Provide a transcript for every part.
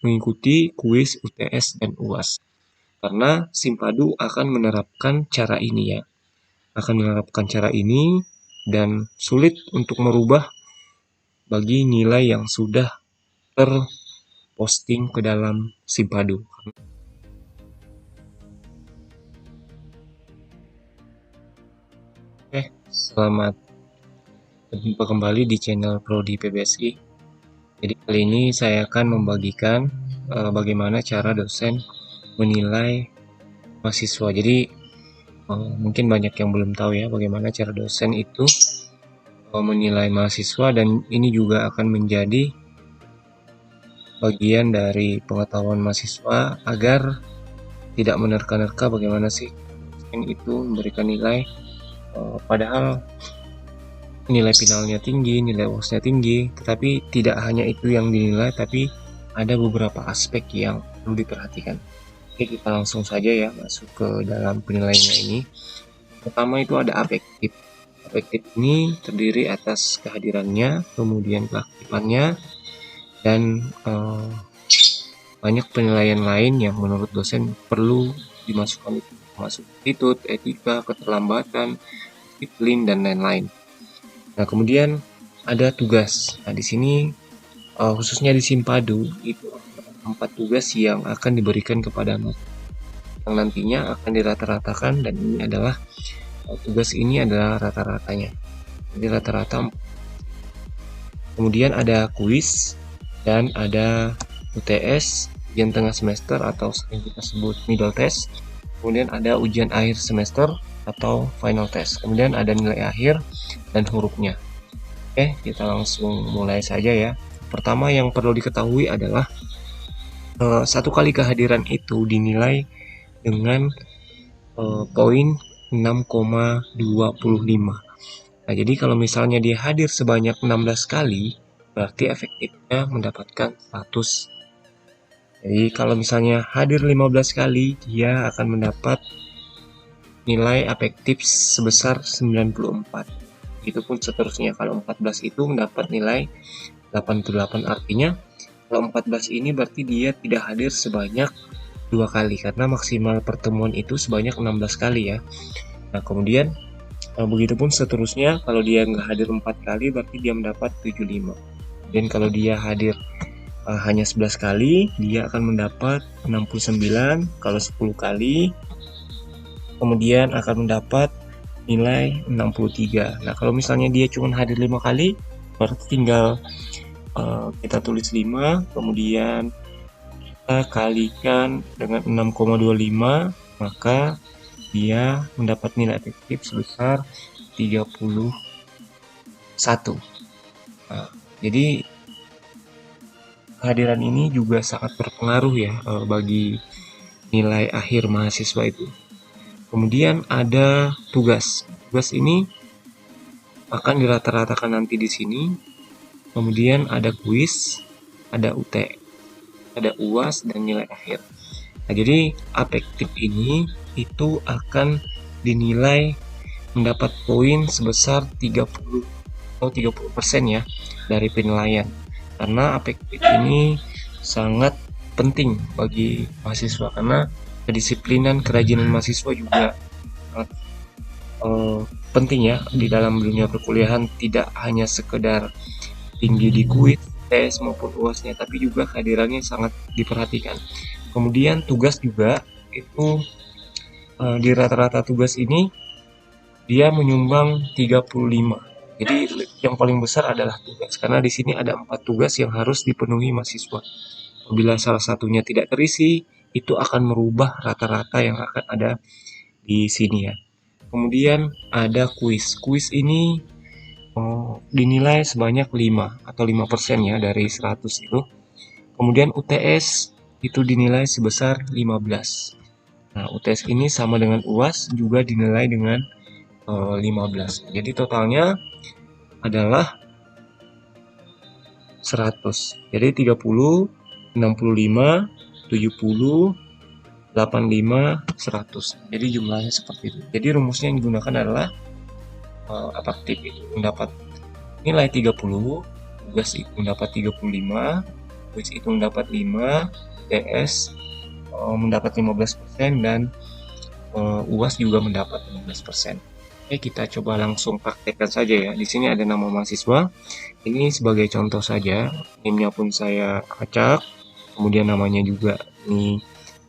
mengikuti kuis UTS dan UAS. Karena Simpadu akan menerapkan cara ini ya. Akan menerapkan cara ini dan sulit untuk merubah bagi nilai yang sudah terposting ke dalam Simpadu. Oke, selamat berjumpa kembali di channel Prodi PBSI. Jadi kali ini saya akan membagikan bagaimana cara dosen menilai mahasiswa. Jadi mungkin banyak yang belum tahu ya bagaimana cara dosen itu menilai mahasiswa, dan ini juga akan menjadi bagian dari pengetahuan mahasiswa agar tidak menerka-nerka bagaimana sih dosen itu memberikan nilai, padahal nilai finalnya tinggi, nilai UASnya tinggi, tetapi tidak hanya itu yang dinilai, tapi ada beberapa aspek yang perlu diperhatikan. Oke, kita langsung saja ya masuk ke dalam penilaiannya ini. Pertama itu ada afektif. Afektif ini terdiri atas kehadirannya, kemudian keaktifannya, dan banyak penilaian lain yang menurut dosen perlu dimasukkan, termasuk attitude, etika, keterlambatan, disiplin, dan lain-lain. Nah, kemudian ada tugas. Nah, di sini khususnya di Simpadu itu 4 tugas yang akan diberikan kepada yang nantinya akan dirata-ratakan, dan ini adalah tugas ini adalah rata-ratanya. Jadi rata-rata. Kemudian ada kuis dan ada UTS, ujian tengah semester atau sering kita sebut middle test. Kemudian ada ujian akhir semester atau final test. Kemudian ada nilai akhir dan hurufnya. Oke, kita langsung mulai saja ya. Pertama yang perlu diketahui adalah satu kali kehadiran itu dinilai dengan poin 6,25. Nah, jadi kalau misalnya dia hadir sebanyak 16 kali, berarti efektifnya mendapatkan 100. Jadi kalau misalnya hadir 15 kali, dia akan mendapat nilai efektif sebesar 94. Itu pun seterusnya. Kalau 14 itu mendapat nilai 88. Artinya kalau 14 ini berarti dia tidak hadir sebanyak 2 kali, karena maksimal pertemuan itu sebanyak 16 kali ya. Nah, kemudian begitupun seterusnya, kalau dia nggak hadir 4 kali berarti dia mendapat 75. Dan kalau dia hadir hanya 11 kali, dia akan mendapat 69. Kalau 10 kali, kemudian akan mendapat nilai 63. Nah, kalau misalnya dia cuma hadir 5 kali, berarti tinggal kita tulis 5, kemudian kita kalikan dengan 6,25, maka dia mendapat nilai efektif sebesar 31. Nah, jadi kehadiran ini juga sangat berpengaruh ya bagi nilai akhir mahasiswa itu. Kemudian ada tugas. Tugas ini akan dirata-ratakan nanti di sini. Kemudian ada kuis, ada UT, ada UAS, dan nilai akhir. Nah, jadi afektif ini itu akan dinilai mendapat poin sebesar 30 atau 30% ya dari penilaian. Karena afektif ini sangat penting bagi mahasiswa, karena kedisiplinan, kerajinan mahasiswa juga sangat penting ya di dalam dunia perkuliahan. Tidak hanya sekedar tinggi di kuis, tes maupun UASnya, tapi juga kehadirannya sangat diperhatikan. Kemudian tugas juga itu di rata-rata tugas ini dia menyumbang 35. Jadi yang paling besar adalah tugas, karena di sini ada 4 tugas yang harus dipenuhi mahasiswa. Apabila salah satunya tidak terisi, itu akan merubah rata-rata yang akan ada di sini ya. Kemudian ada kuis. Kuis ini dinilai sebanyak 5 atau 5% ya dari 100 itu. Kemudian UTS itu dinilai sebesar 15. Nah, UTS ini sama dengan UAS juga dinilai dengan 15. Jadi totalnya adalah 100. Jadi 30, 65, 70, 85, 100. Jadi jumlahnya seperti itu. Jadi rumusnya yang digunakan adalah afektif itu mendapat nilai 30, tugas itu mendapat 35, kuis itu mendapat 5, UTS mendapat 15%, dan UAS juga mendapat 15%. Oke, kita coba langsung praktekkan saja ya. Di sini ada nama mahasiswa. Ini sebagai contoh saja, NIM-nya pun saya acak, kemudian namanya juga ini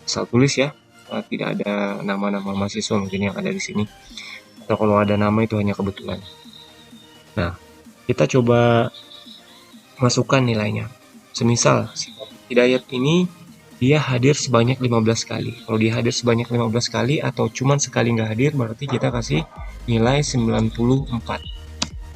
asal tulis ya. Tidak ada nama-nama mahasiswa mungkin yang ada di sini. Atau kalau ada nama itu hanya kebetulan. Nah, kita coba masukkan nilainya. Semisal si Hidayat ini dia hadir sebanyak 15 kali. Kalau dia hadir sebanyak 15 kali atau cuman sekali nggak hadir, berarti kita kasih nilai 94.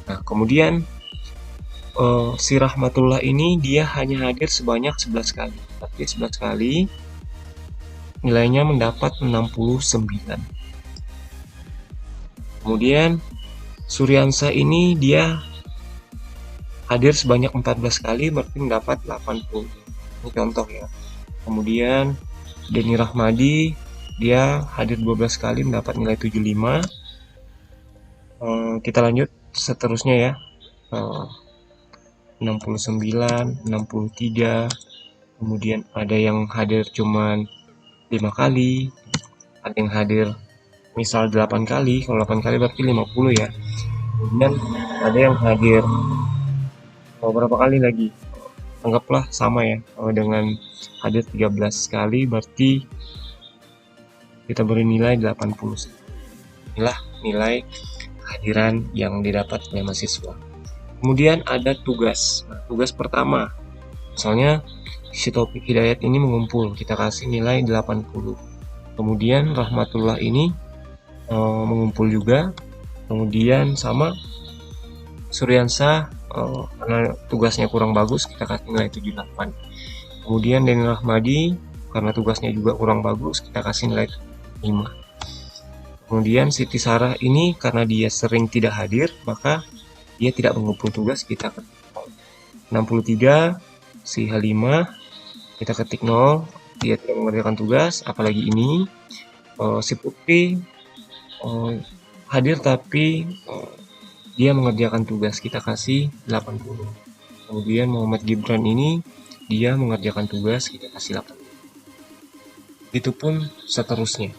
Nah, kemudian si Rahmatullah ini dia hanya hadir sebanyak 11 kali. Tapi 11 kali nilainya mendapat 69. Kemudian Suryansa ini dia hadir sebanyak 14 kali, berarti mendapat 80. Ini contoh ya. Kemudian Denny Rahmadi dia hadir 12 kali mendapat nilai 75. Kita lanjut seterusnya ya. 69, 63. Kemudian ada yang hadir cuman 5 kali, ada yang hadir misal 8 kali. Kalau 8 kali berarti 50 ya. Kemudian ada yang hadir berapa kali lagi, anggaplah sama ya, dengan hadir 13 kali berarti kita beri nilai 80. Inilah nilai kehadiran yang didapat oleh mahasiswa. Kemudian ada tugas. Nah, tugas pertama, misalnya si Taufik Hidayat ini mengumpul, kita kasih nilai 80. Kemudian Rahmatullah ini mengumpul juga. Kemudian sama Suryansa karena tugasnya kurang bagus, kita kasih nilai 78. Kemudian Denny Rahmadi karena tugasnya juga kurang bagus, kita kasih nilai 5. Kemudian Siti Sarah ini karena dia sering tidak hadir, maka dia tidak mengumpul tugas, kita ketik 0. 63 si Halimah kita ketik 0, dia tidak mengerjakan tugas. Apalagi ini si Putri hadir tapi dia mengerjakan tugas, kita kasih 80. Kemudian Muhammad Gibran ini dia mengerjakan tugas, kita kasih 80. Itupun seterusnya.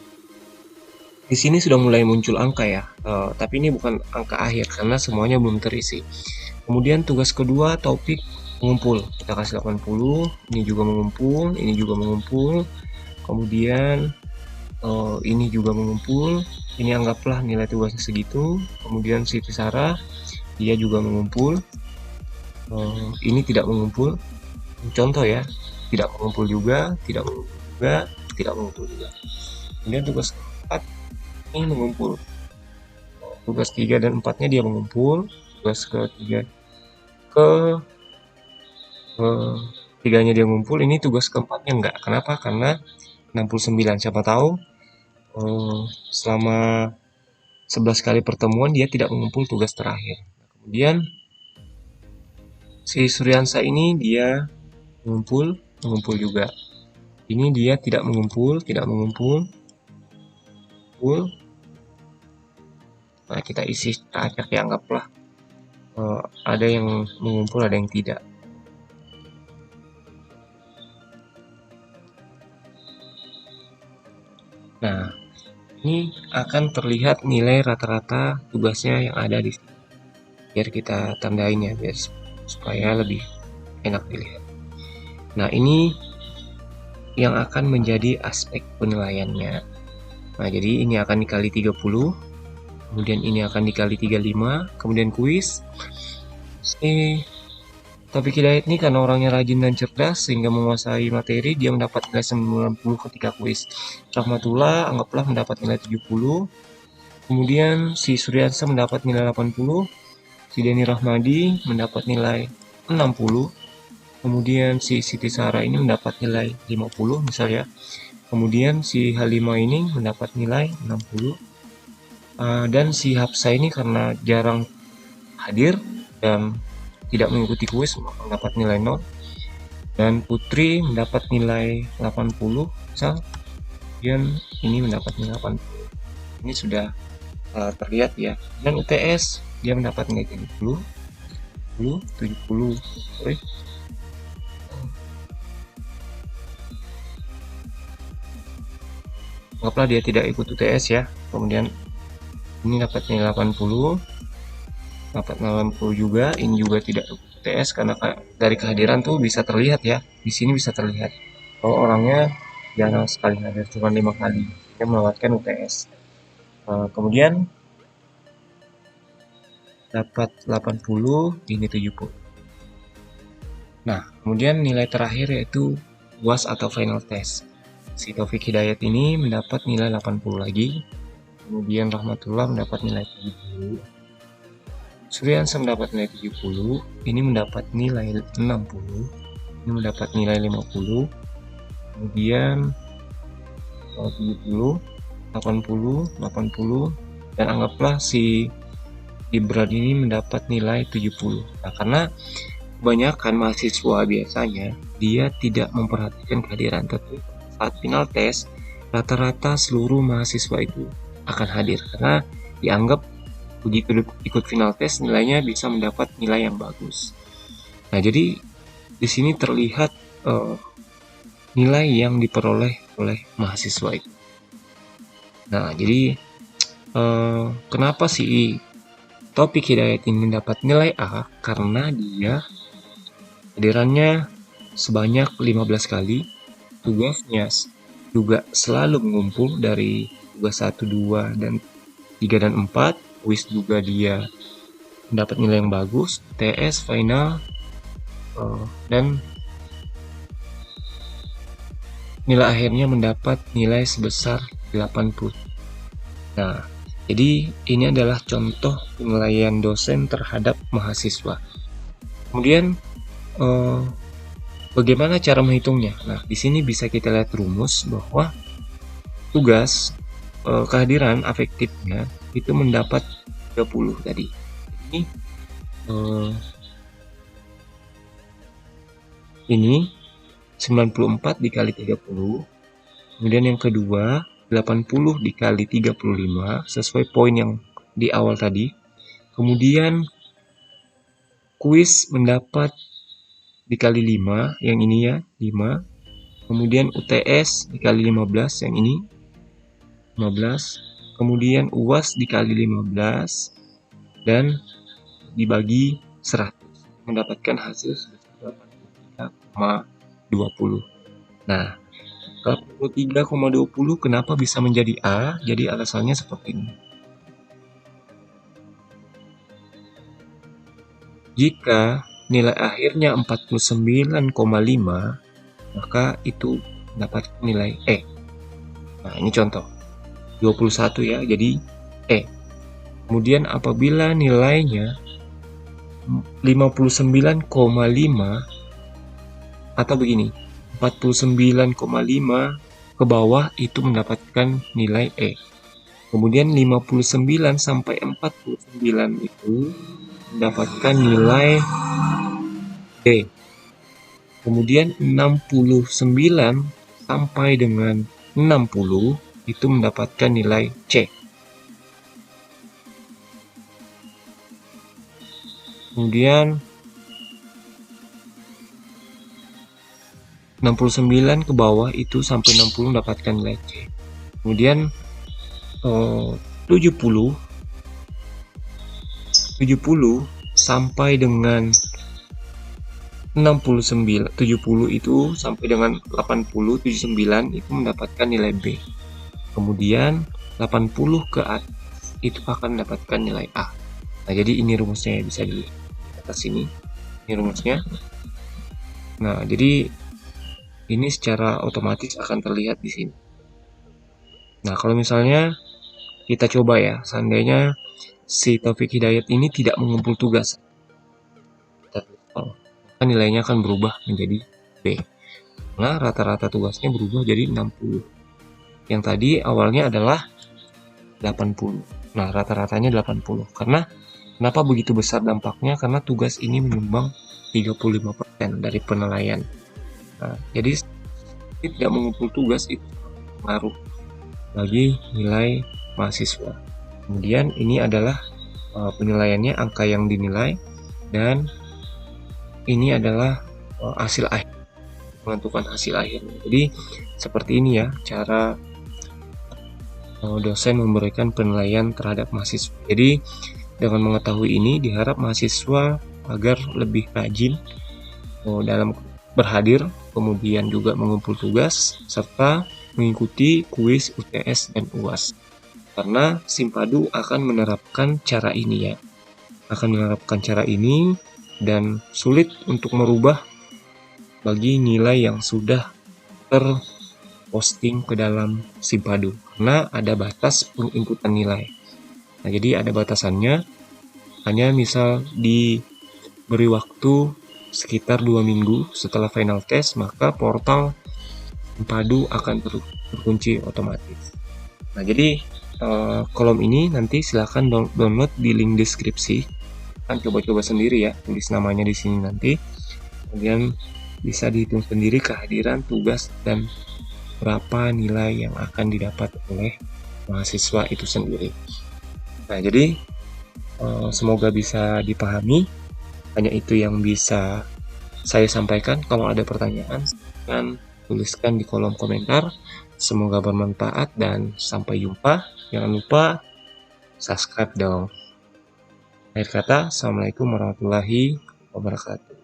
Di sini sudah mulai muncul angka ya, tapi ini bukan angka akhir karena semuanya belum terisi. Kemudian tugas kedua Taufik mengumpul, kita kasih 80. Ini juga mengumpul, ini juga mengumpul. Kemudian ini juga mengumpul. Ini anggaplah nilai tugasnya segitu. Kemudian Siti Sarah dia juga mengumpul. Ini tidak mengumpul. Contoh ya, tidak mengumpul juga, tidak mengumpul juga, tidak mengumpul juga. Kemudian tugas keempat ini mengumpul. Tugas 3 dan 4-nya dia mengumpul. Tugas ketiga tiganya dia mengumpul. Ini tugas keempatnya enggak. Kenapa? Karena 69. Siapa tahu selama 11 kali pertemuan dia tidak mengumpul tugas terakhir. Kemudian si Suryansa ini dia mengumpul juga. Ini dia tidak mengumpul. Nah, kita isi acak ya, anggaplah ada yang mengumpul, ada yang tidak. Nah, ini akan terlihat nilai rata-rata tugasnya yang ada di sini. Biar kita tandain ya, biar supaya lebih enak dilihat. Nah, ini yang akan menjadi aspek penilaiannya. Nah, jadi ini akan dikali 30. Kemudian ini akan dikali 35, kemudian kuis. Taufik Hidayat ini karena orangnya rajin dan cerdas sehingga menguasai materi, dia mendapat nilai 90 ketika kuis. Rahmatullah anggaplah mendapat nilai 70. Kemudian si Suryansa mendapat nilai 80. Si Denny Rahmadi mendapat nilai 60. Kemudian si Siti Sarah ini mendapat nilai 50 misalnya. Kemudian si Halimah ini mendapat nilai 60. Dan si Hafsa ini karena jarang hadir dan tidak mengikuti kuis maka mendapat nilai 0. Dan Putri mendapat nilai 80 misal. Kemudian ini mendapat nilai 80. Ini sudah terlihat ya. Dan UTS dia mendapat nilai 70. anggaplah dia tidak ikut UTS ya, kemudian ini dapat nilai 80, dapat 80 juga, ini juga tidak ikut UTS karena dari kehadiran tuh bisa terlihat ya, di sini bisa terlihat kalau orangnya jarang sekali hadir, cuma 5 kali dia melewatkan UTS. Kemudian dapat 80, ini 70. Nah, kemudian nilai terakhir yaitu UAS atau final test. Si Taufik Hidayat ini mendapat nilai 80 lagi, kemudian Rahmatullah mendapat nilai 70, Suryansa mendapat nilai 70, ini mendapat nilai 60, ini mendapat nilai 50, kemudian 70, 80, 80, dan anggaplah si Ibran ini mendapat nilai 70. Nah, karena kebanyakan mahasiswa biasanya dia tidak memperhatikan kehadiran, tapi saat final test rata-rata seluruh mahasiswa itu akan hadir karena dianggap begitu ikut final test nilainya bisa mendapat nilai yang bagus. Nah, jadi di sini terlihat nilai yang diperoleh oleh mahasiswa itu. Nah, jadi kenapa si Taufik Hidayat ini mendapat nilai A? Karena dia hadirannya sebanyak 15 kali, tugasnya juga selalu mengumpul dari tugas 1, 2, dan 3 dan 4, kuis juga dia mendapat nilai yang bagus, TS, final, dan nilai akhirnya mendapat nilai sebesar 80. Nah, jadi ini adalah contoh penilaian dosen terhadap mahasiswa. Kemudian bagaimana cara menghitungnya? Nah, di sini bisa kita lihat rumus bahwa tugas kehadiran afektifnya itu mendapat 30 tadi. Ini 94 dikali 30. Kemudian yang kedua 80 dikali 35 sesuai poin yang di awal tadi. Kemudian kuis mendapat dikali 5, yang ini ya 5. Kemudian UTS dikali 15, yang ini 15. Kemudian UAS dikali 15 dan dibagi 100 mendapatkan hasil sebesar 83,20. Nah, 83,20 kenapa bisa menjadi A? Jadi alasannya seperti ini. Jika nilai akhirnya 49,5, maka itu dapat nilai E. Nah, ini contoh. 21 ya, jadi E. Kemudian apabila nilainya 59,5 atau begini, 49,5 ke bawah itu mendapatkan nilai E. Kemudian 59 sampai 49 itu mendapatkan nilai D. Kemudian 69 sampai dengan 60 itu mendapatkan nilai C. Kemudian 69 ke bawah itu sampai 60 mendapatkan nilai C. Kemudian 70 sampai dengan 69, 70 itu sampai dengan 80, 79 itu mendapatkan nilai B. Kemudian 80 ke atas itu akan mendapatkan nilai A. Nah, jadi ini rumusnya, bisa di atas sini. Ini rumusnya. Nah, jadi ini secara otomatis akan terlihat di sini. Nah, kalau misalnya kita coba ya, seandainya si Taufik Hidayat ini tidak mengumpul tugas, maka nilainya akan berubah menjadi B. Nah, rata-rata tugasnya berubah jadi 60. Yang tadi awalnya adalah 80. Nah, rata-ratanya 80. Karena kenapa begitu besar dampaknya? Karena tugas ini menyumbang 35% dari penilaian. Nah, jadi tidak mengumpul tugas itu pengaruh bagi nilai mahasiswa. Kemudian ini adalah penilaiannya, angka yang dinilai, dan ini adalah hasil akhir, menentukan hasil akhirnya. Jadi seperti ini ya cara dosen memberikan penilaian terhadap mahasiswa. Jadi dengan mengetahui ini diharap mahasiswa agar lebih rajin dalam berhadir, kemudian juga mengumpul tugas, serta mengikuti kuis UTS dan UAS. Karena Simpadu akan menerapkan cara ini dan sulit untuk merubah bagi nilai yang sudah terposting ke dalam Simpadu karena ada batas penginputan nilai. Nah, jadi ada batasannya, hanya misal diberi waktu sekitar 2 minggu setelah final test, maka portal Simpadu akan terkunci otomatis. Nah, jadi kolom ini nanti silahkan download di link deskripsi. Kan coba-coba sendiri ya, tulis namanya di sini nanti. Kemudian bisa dihitung sendiri kehadiran tugas dan berapa nilai yang akan didapat oleh mahasiswa itu sendiri. Nah, jadi semoga bisa dipahami. Hanya itu yang bisa saya sampaikan. Kalau ada pertanyaan, silahkan tuliskan di kolom komentar. Semoga bermanfaat dan sampai jumpa. Jangan lupa subscribe dong. Akhir kata, Assalamualaikum warahmatullahi wabarakatuh.